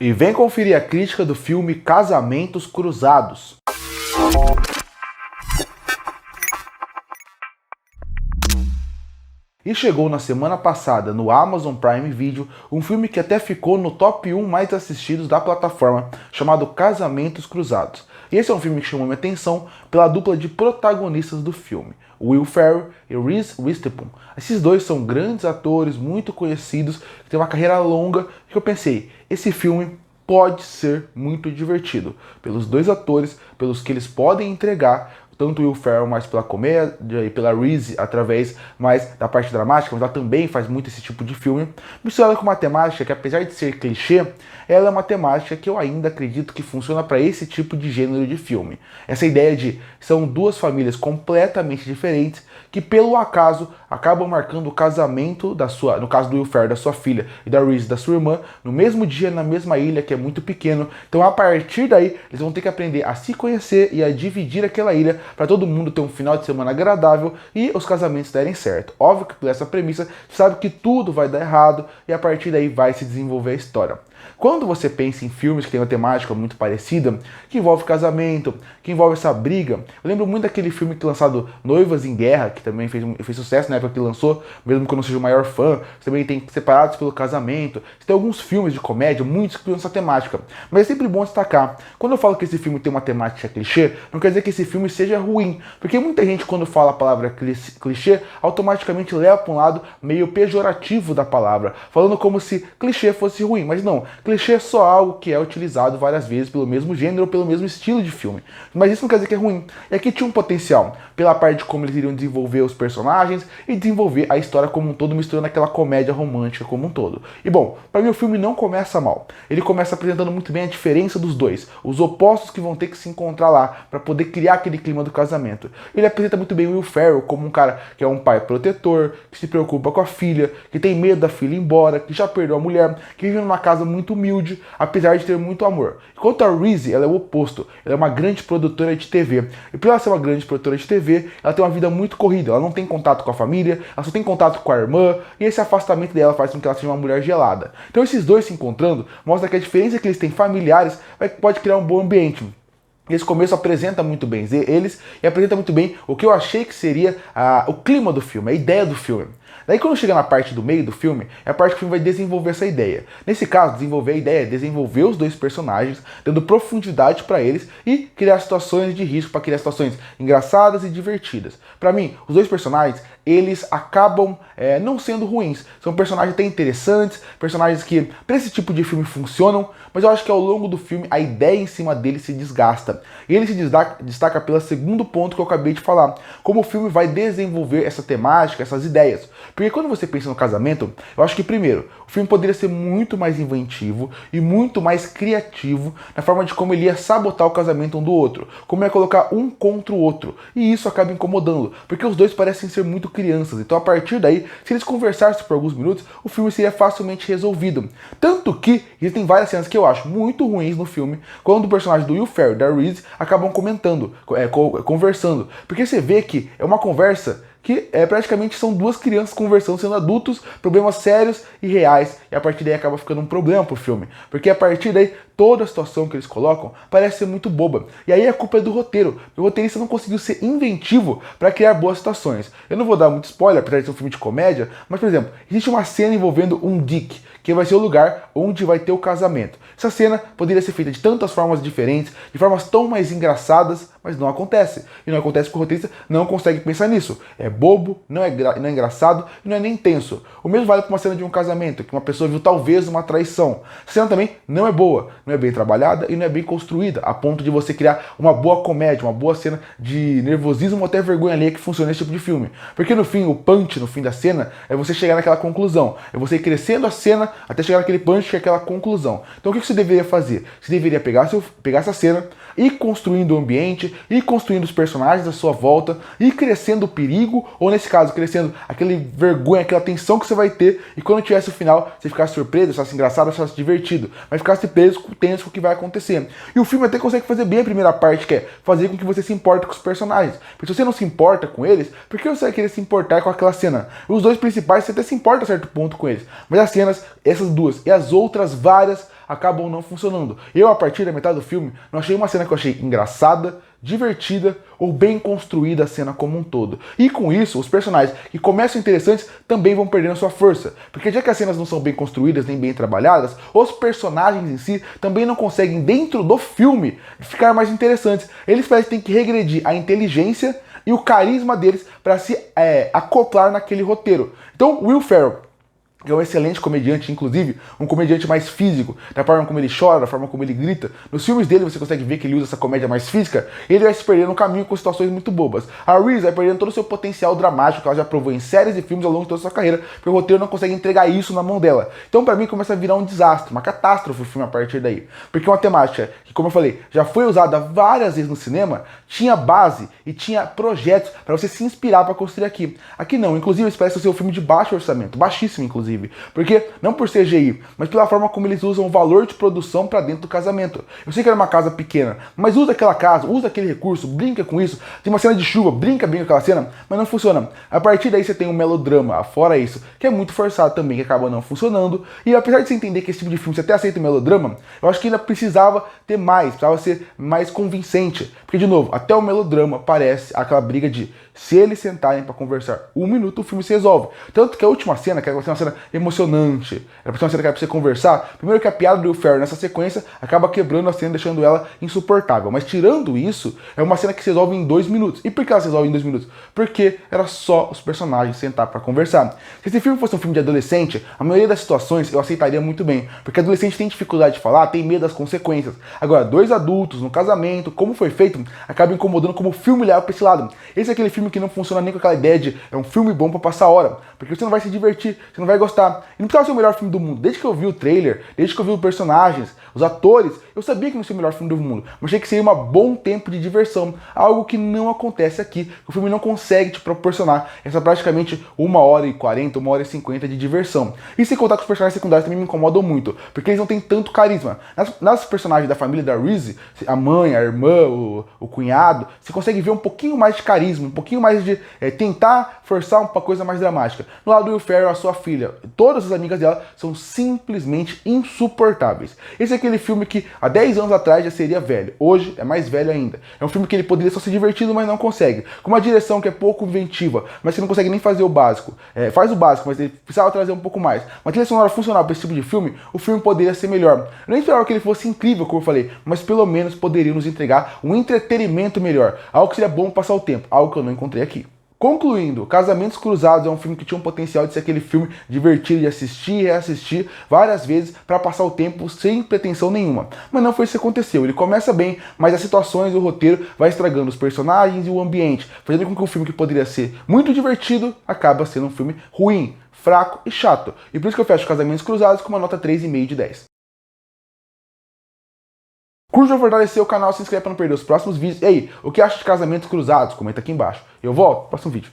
E vem conferir a crítica do filme Casamentos Cruzados. E chegou na semana passada no Amazon Prime Video um filme que até ficou no top 1 mais assistidos da plataforma, chamado Casamentos Cruzados. E esse é um filme que chamou minha atenção pela dupla de protagonistas do filme, Will Ferrell e Reese Witherspoon. Esses dois são grandes atores, muito conhecidos, que têm uma carreira longa, e eu pensei, esse filme pode ser muito divertido, pelos dois atores, pelos que eles podem entregar, tanto o Will Ferrell mais pela comédia e pela Reese através mais da parte dramática, mas ela também faz muito esse tipo de filme, misturada com uma temática que, apesar de ser clichê, ela é uma temática que eu ainda acredito que funciona para esse tipo de gênero de filme. Essa ideia de são duas famílias completamente diferentes que, pelo acaso, acabam marcando o casamento no caso do Will Ferrell, da sua filha, e da Reese, da sua irmã, no mesmo dia, na mesma ilha, que é muito pequeno. Então, a partir daí, eles vão ter que aprender a se conhecer e a dividir aquela ilha para todo mundo ter um final de semana agradável e os casamentos derem certo. Óbvio que por essa premissa, você sabe que tudo vai dar errado e a partir daí vai se desenvolver a história. Quando você pensa em filmes que têm uma temática muito parecida, que envolve casamento, que envolve essa briga, eu lembro muito daquele filme que lançado Noivas em Guerra, que também fez sucesso na época que lançou, mesmo que eu não seja o maior fã. Você também tem Separados pelo Casamento. Você tem alguns filmes de comédia, muitos que têm essa temática. Mas é sempre bom destacar, quando eu falo que esse filme tem uma temática clichê, não quer dizer que esse filme seja ruim, porque muita gente, quando fala a palavra clichê, automaticamente leva para um lado meio pejorativo da palavra, falando como se clichê fosse ruim, mas não. Clichê é só algo que é utilizado várias vezes pelo mesmo gênero ou pelo mesmo estilo de filme. Mas isso não quer dizer que é ruim. E aqui tinha um potencial, pela parte de como eles iriam desenvolver os personagens e desenvolver a história como um todo, misturando aquela comédia romântica como um todo. E bom, para mim o filme não começa mal. Ele começa apresentando muito bem a diferença dos dois, os opostos que vão ter que se encontrar lá para poder criar aquele clima do casamento. Ele apresenta muito bem o Will Ferrell como um cara que é um pai protetor, que se preocupa com a filha, que tem medo da filha ir embora, que já perdeu a mulher, que vive numa casa muito humilde, apesar de ter muito amor. Enquanto a Reese, ela é o oposto. Ela é uma grande produtora de TV. E por ela ser uma grande produtora de TV, ela tem uma vida muito corrida. Ela não tem contato com a família, ela só tem contato com a irmã, e esse afastamento dela faz com que ela seja uma mulher gelada. Então esses dois se encontrando mostra que a diferença que eles têm familiares pode criar um bom ambiente. Esse começo apresenta muito bem eles e apresenta muito bem o que eu achei que seria o clima do filme, a ideia do filme. Daí quando chega na parte do meio do filme, é a parte que o filme vai desenvolver essa ideia. Nesse caso, desenvolver a ideia é desenvolver os dois personagens, dando profundidade para eles e criar situações de risco, para criar situações engraçadas e divertidas. Para mim, os dois personagens, eles acabam não sendo ruins. São personagens até interessantes, personagens que para esse tipo de filme funcionam, mas eu acho que ao longo do filme a ideia em cima dele se desgasta. E ele se destaca pelo segundo ponto que eu acabei de falar, como o filme vai desenvolver essa temática, essas ideias. Porque quando você pensa no casamento, eu acho que primeiro, o filme poderia ser muito mais inventivo e muito mais criativo na forma de como ele ia sabotar o casamento um do outro, como ia colocar um contra o outro. E isso acaba incomodando, porque os dois parecem ser muito crianças. Então a partir daí, se eles conversassem por alguns minutos, o filme seria facilmente resolvido. Tanto que existem várias cenas que eu acho muito ruins no filme, quando o personagem do Will Ferrell e da Reese acabam conversando. Porque você vê que é uma conversa que praticamente são duas crianças conversando, sendo adultos, problemas sérios e reais, e a partir daí acaba ficando um problema pro filme, porque a partir daí toda a situação que eles colocam parece ser muito boba, e aí a culpa é do roteiro. O roteirista não conseguiu ser inventivo para criar boas situações. Eu não vou dar muito spoiler, apesar de ser um filme de comédia, mas por exemplo, existe uma cena envolvendo um Dick, que vai ser o lugar onde vai ter o casamento. Essa cena poderia ser feita de tantas formas diferentes, de formas tão mais engraçadas, mas não acontece. E não acontece porque o roteirista não consegue pensar nisso. É bobo, não é engraçado e não é nem tenso. O mesmo vale para uma cena de um casamento, que uma pessoa viu talvez uma traição. Essa cena também não é boa, não é bem trabalhada e não é bem construída, a ponto de você criar uma boa comédia, uma boa cena de nervosismo ou até vergonha alheia que funciona nesse tipo de filme. Porque no fim, o punch no fim da cena é você chegar naquela conclusão. É você ir crescendo a cena até chegar naquele punch que é aquela conclusão. Então o que você deveria fazer? Você deveria pegar essa cena, ir construindo o ambiente, ir construindo os personagens à sua volta, ir crescendo o perigo, ou nesse caso, crescendo aquele vergonha, aquela tensão que você vai ter, e quando tivesse o final, você ficasse surpreso, achasse engraçado, achasse divertido, mas ficasse tenso com o que vai acontecer. E o filme até consegue fazer bem a primeira parte, que é fazer com que você se importe com os personagens. Porque se você não se importa com eles, por que você vai querer se importar com aquela cena? Os dois principais, você até se importa a certo ponto com eles, mas as cenas, essas duas e as outras várias, acabam não funcionando. Eu, a partir da metade do filme, não achei uma cena que eu achei engraçada, divertida ou bem construída a cena como um todo. E com isso, os personagens que começam interessantes também vão perdendo sua força. Porque já que as cenas não são bem construídas nem bem trabalhadas, os personagens em si também não conseguem, dentro do filme, ficar mais interessantes. Eles parecem que têm que regredir a inteligência e o carisma deles para se acoplar naquele roteiro. Então, Will Ferrell, que é um excelente comediante, inclusive um comediante mais físico, da forma como ele chora, da forma como ele grita. Nos filmes dele você consegue ver que ele usa essa comédia mais física, e ele vai se perdendo no caminho com situações muito bobas. A Reese vai perdendo todo o seu potencial dramático que ela já provou em séries e filmes ao longo de toda a sua carreira, porque o roteiro não consegue entregar isso na mão dela. Então pra mim começa a virar um desastre, uma catástrofe o filme a partir daí. Porque é uma temática que, como eu falei, já foi usada várias vezes no cinema, tinha base e tinha projetos para você se inspirar para construir aqui. Aqui não, inclusive esse parece ser um filme de baixo orçamento, baixíssimo inclusive. Porque, não por CGI, mas pela forma como eles usam o valor de produção para dentro do casamento. Eu sei que era uma casa pequena, mas usa aquela casa, usa aquele recurso, brinca com isso. Tem uma cena de chuva, brinca bem com aquela cena, mas não funciona. A partir daí você tem um melodrama, fora isso, que é muito forçado também, que acaba não funcionando. E apesar de você entender que esse tipo de filme você até aceita o melodrama, eu acho que ainda precisava ter mais, precisava ser mais convincente. Porque, de novo, até o melodrama parece aquela briga de se eles sentarem para conversar 1 minuto, o filme se resolve. Tanto que a última cena, que era uma cena emocionante, era pra ser uma cena que era pra você conversar, primeiro que a piada do Will Ferrell nessa sequência acaba quebrando a cena, deixando ela insuportável. Mas tirando isso, é uma cena que se resolve em 2 minutos. E por que ela se resolve em 2 minutos? Porque era só os personagens sentar para conversar. Se esse filme fosse um filme de adolescente, a maioria das situações eu aceitaria muito bem. Porque adolescente tem dificuldade de falar, tem medo das consequências. Agora, 2 adultos no casamento, como foi feito, acaba incomodando como o filme leva pra esse lado. Esse é aquele filme que não funciona nem com aquela ideia de é um filme bom pra passar a hora. Porque você não vai se divertir, você não vai gostar. E não precisava ser o melhor filme do mundo. Desde que eu vi o trailer, desde que eu vi os personagens, os atores, eu sabia que não seria o melhor filme do mundo. Mas achei que seria um bom tempo de diversão. Algo que não acontece aqui. O filme não consegue te proporcionar essa praticamente 1h40, 1h50 de diversão. E sem contar que os personagens secundários também me incomodam muito. Porque eles não têm tanto carisma. Nas personagens da família da Reese, a mãe, a irmã, o cunhado, você consegue ver um pouquinho mais de carisma, um pouquinho mais de tentar forçar uma coisa mais dramática. No lado do Will Ferrell, a sua filha, todas as amigas dela são simplesmente insuportáveis. Esse é aquele filme que há 10 anos atrás já seria velho, hoje é mais velho ainda. É um filme que ele poderia só ser divertido, mas não consegue. Com uma direção que é pouco inventiva, mas que não consegue nem fazer o básico. Faz o básico, mas ele precisava trazer um pouco mais. Uma trilha sonora funcional para esse tipo de filme, o filme poderia ser melhor. Eu nem esperava que ele fosse incrível, como eu falei, mas pelo menos poderia nos entregar um entretenimento melhor. Algo que seria bom passar o tempo, algo que eu não encontrei aqui. Concluindo, Casamentos Cruzados é um filme que tinha um potencial de ser aquele filme divertido de assistir e reassistir várias vezes para passar o tempo sem pretensão nenhuma. Mas não foi isso que aconteceu. Ele começa bem, mas as situações e o roteiro vai estragando os personagens e o ambiente, fazendo com que um filme que poderia ser muito divertido acaba sendo um filme ruim, fraco e chato. E por isso que eu fecho Casamentos Cruzados com uma nota 3,5 de 10. Curte ou fortalecer o canal, se inscreve para não perder os próximos vídeos. E aí, o que acha de Casamentos Cruzados? Comenta aqui embaixo. Eu volto no próximo vídeo.